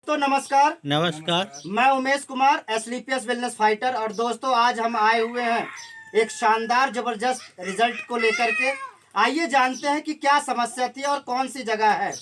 तो नमस्कार। नमस्कार। मैं उमेश कुमार, एसलीपीएस वेलनेस फाइटर। और दोस्तों, आज हम आए हुए हैं एक शानदार जबरदस्त रिजल्ट को लेकर के। आइए जानते हैं कि क्या समस्या थी और कौन सी जगह है।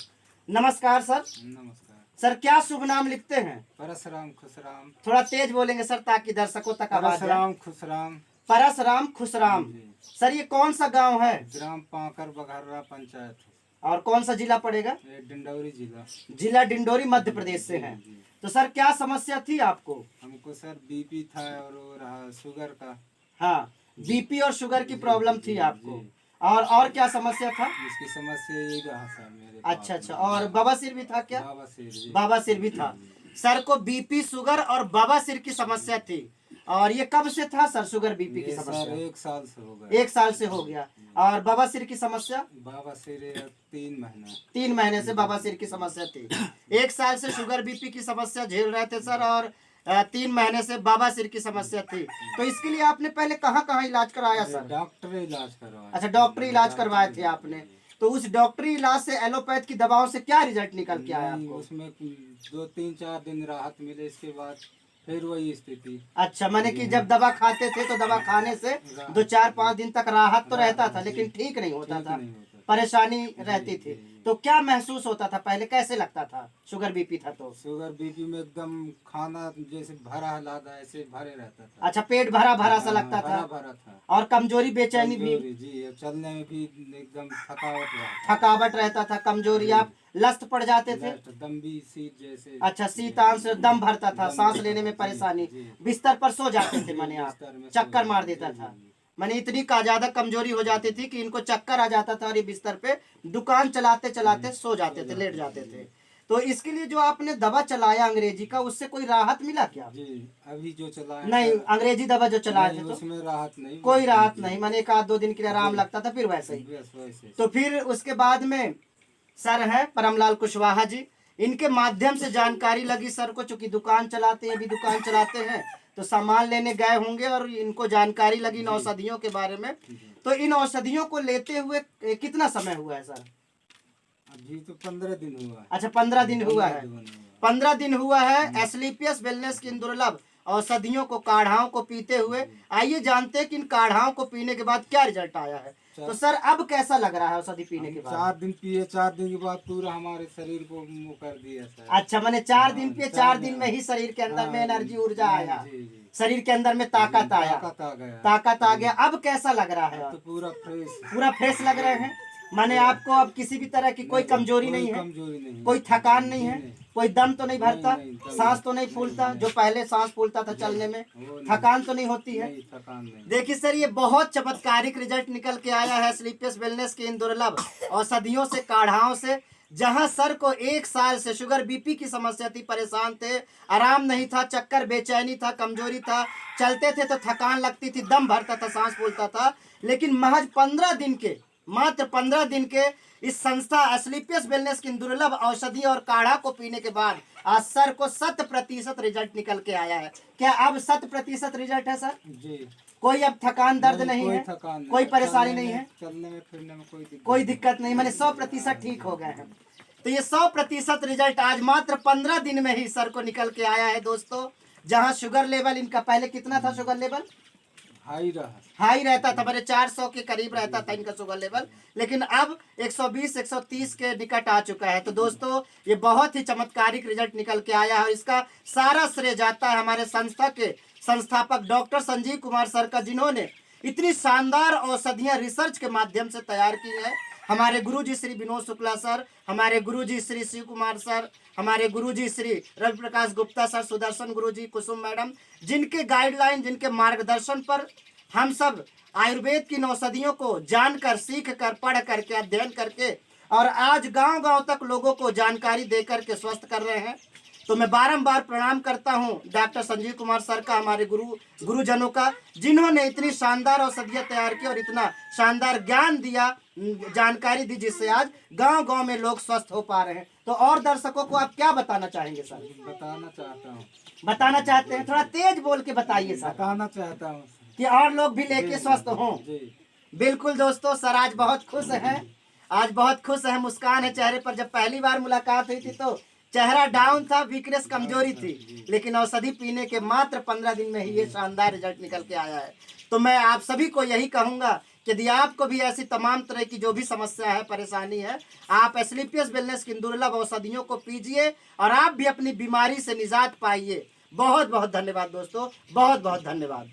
नमस्कार सर। नमस्कार। सर, क्या शुभ नाम लिखते हैं? परसराम खुशराम। थोड़ा तेज बोलेंगे सर, ताकि दर्शकों तक आवाज जाए। परसराम खुशराम। परसराम खुशराम। सर, ये कौन सा गांव है? ग्राम पाकर बघर्रा पंचायत। और कौन सा जिला पड़ेगा? ये डिंडौरी जिला। जिला डिंडौरी, मध्य प्रदेश से है। जी। तो सर, क्या समस्या थी आपको? हमको सर बीपी था और वो रहा शुगर का। हाँ, बीपी और शुगर की प्रॉब्लम थी आपको। जी। और क्या समस्या था? इसकी समस्या यही रहा सर मेरे अच्छा अच्छा। और बवासीर भी था क्या? बवासीर। बवासीर भी था। सर को बीपी, शुगर और बवासीर की समस्या थी। और ये कब से था सर, शुगर बीपी की समस्या? सर 1 साल से हो गया। 1 साल से हो गया। और बवासीर की समस्या? बवासीर 3 महीना। 3 महीने से बवासीर की समस्या थी। 1 साल से शुगर बीपी की समस्या झेल रहे थे सर, और 3 महीने से बवासीर की समस्या थी। तो इसके लिए आपने पहले कहाँ कहाँ इलाज कराया सर? डॉक्टर इलाज करवाया। अच्छा, डॉक्टरी इलाज करवाए थे आपने। तो उस डॉक्टरी इलाज से, एलोपैथ की दवाओं से क्या रिजल्ट निकल के आया आपको? उसमें 2-3-4 दिन राहत मिले, इसके बाद फिर वही स्थिति। अच्छा, माने कि जब दवा खाते थे तो दवा खाने से 2-4-5 दिन तक राहत तो रहता था, लेकिन ठीक नहीं होता था, परेशानी रहती थी। तो क्या महसूस होता था पहले, कैसे लगता था? शुगर बीपी था तो? शुगर बीपी में एकदम खाना जैसे भरा लादा ऐसे भरे रहता था। अच्छा, पेट भरा भरा सा लगता था। भरा था। और कमजोरी, बेचैनी भी? जी, चलने में भी एकदम थकावट रहता था, कमजोरी। आप लस्त पड़ जाते थे? दम भी सीत जैसे। अच्छा, शीतांश, दम भरता था, सांस लेने में परेशानी, बिस्तर पर सो जाते थे, माने आप चक्कर मार देता था। माने इतनी का ज्यादा कमजोरी हो जाती थी कि इनको चक्कर आ जाता था, और ये बिस्तर पे दुकान चलाते चलाते सो जाते थे, लेट जाते थे। तो इसके लिए जो आपने दवा चलाया अंग्रेजी का, उससे कोई राहत मिला क्या? जी, अभी जो चला है नहीं, अंग्रेजी दवा जो चलाए थे तो उसमें राहत नहीं, कोई राहत नहीं। माने 1-2 दिन के लिए आराम लगता था, फिर वैसे ही। तो फिर उसके बाद में सर है परमलाल कुशवाहा जी, इनके माध्यम से जानकारी लगी सर को, चूंकि दुकान चलाते हैं, अभी दुकान चलाते हैं, तो सामान लेने गए होंगे और इनको जानकारी लगी इन औषधियों के बारे में। तो इन औषधियों को लेते हुए कितना समय हुआ है सर? अभी तो 15 दिन हुआ है। अच्छा, 15 दिन हुआ है। 15 दिन हुआ है एसलीपीएस वेलनेस की इन दुर्लभ औषधियों को, काढ़ाओं को पीते हुए। आइए जानते हैं कि इन काढ़ाओं को पीने के बाद क्या रिजल्ट आया है। तो सर, अब कैसा लग रहा है औषधि पीने के बाद? 4 दिन पिए, 4 दिन के बाद पूरा हमारे शरीर को मुँह कर दिया सर। अच्छा, मैंने 4 दिन पिए, 4 दिन में ही शरीर के अंदर में एनर्जी, ऊर्जा आया, शरीर के अंदर में ताकत आया, ताकत आ गया। अब कैसा लग रहा है? तो पूरा फ्रेश लग रहे हैं। माने आपको अब किसी भी तरह की कोई कमजोरी नहीं है, कोई थकान नहीं है, कोई दम तो नहीं भरता, सांस तो नहीं फूलता, जो पहले सांस फूलता था चलने में, थकान तो नहीं होती है। देखिए सर, ये बहुत चमत्कारिक रिजल्ट निकल के आया है एसलीपीएस वेलनेस की इन दुर्लभ औषधियों से, काढ़ाओं से। जहां सर को 1 साल से शुगर बीपी की समस्या थी, परेशान थे, आराम नहीं था, चक्कर, बेचैनी था, कमजोरी था, चलते थे तो थकान लगती थी, दम भरता था, सांस फूलता था, लेकिन महज 15 दिन के, मात्र 15 दिन के इस संस्था एसलीपीएस वेलनेस की दुर्लभ औषधि और काढ़ा को पीने के बाद आज सर को 100% रिजल्ट निकल के आया है। क्या अब 100% रिजल्ट है सर? जी। कोई अब थकान, दर्द नहीं है, कोई परेशानी नहीं है, चलने में फिरने में कोई दिक्कत नहीं, मैंने 100% ठीक हो गए हैं। तो ये 100% रिजल्ट आज मात्र 15 दिन में ही सर को निकल के आया है दोस्तों। जहां शुगर लेवल इनका पहले कितना था? शुगर लेवल हाई रहता था, मेरे 400 के करीब रहता था इनका शुगर लेवल, लेकिन अब 120-130 के निकट आ चुका है। तो दोस्तों, ये बहुत ही चमत्कारिक रिजल्ट निकल के आया है, और इसका सारा श्रेय जाता है हमारे संस्था के संस्थापक डॉक्टर संजीव कुमार सर का, जिन्होंने इतनी शानदार औषधियां रिसर्च के माध्यम से तैयार की है। हमारे गुरुजी श्री विनोद शुक्ला सर, हमारे गुरुजी श्री शिव कुमार सर, हमारे गुरुजी श्री रवि प्रकाश गुप्ता सर, सुदर्शन गुरुजी, कुसुम मैडम, जिनके गाइडलाइन, जिनके मार्गदर्शन पर हम सब आयुर्वेद की औषधियों को जानकर, सीख कर, पढ़ करके, अध्ययन करके, और आज गांव-गांव तक लोगों को जानकारी दे करके स्वस्थ कर रहे हैं। तो मैं बारंबार प्रणाम करता हूं डॉक्टर संजीव कुमार सर का, हमारे गुरुजनों का, जिन्होंने इतनी शानदार औषधियां तैयार की और इतना शानदार ज्ञान दिया, जानकारी दी, जिससे आज गांव-गांव में लोग स्वस्थ हो पा रहे हैं। तो और दर्शकों को आप क्या बताना चाहेंगे सर? बताना चाहते हैं? थोड़ा तेज बोल के बताइए सर। बताना चाहता हूँ कि और लोग भी लेके स्वस्थ हों। बिल्कुल दोस्तों, सर आज बहुत खुश हैं, आज बहुत खुश है, मुस्कान है चेहरे पर। जब पहली बार मुलाकात हुई थी तो चेहरा डाउन था, वीकनेस कमजोरी थी, लेकिन औषधि पीने के मात्र 15 दिन में ही ये शानदार रिजल्ट निकल के आया है। तो मैं आप सभी को यही कहूंगा कि यदि आपको भी ऐसी तमाम तरह की जो भी समस्या है, परेशानी है, आप एस्क्लेपियस वेलनेस की दुर्लभ औषधियों को पीजिए और आप भी अपनी बीमारी से निजात पाइए। बहुत बहुत धन्यवाद दोस्तों, बहुत बहुत धन्यवाद।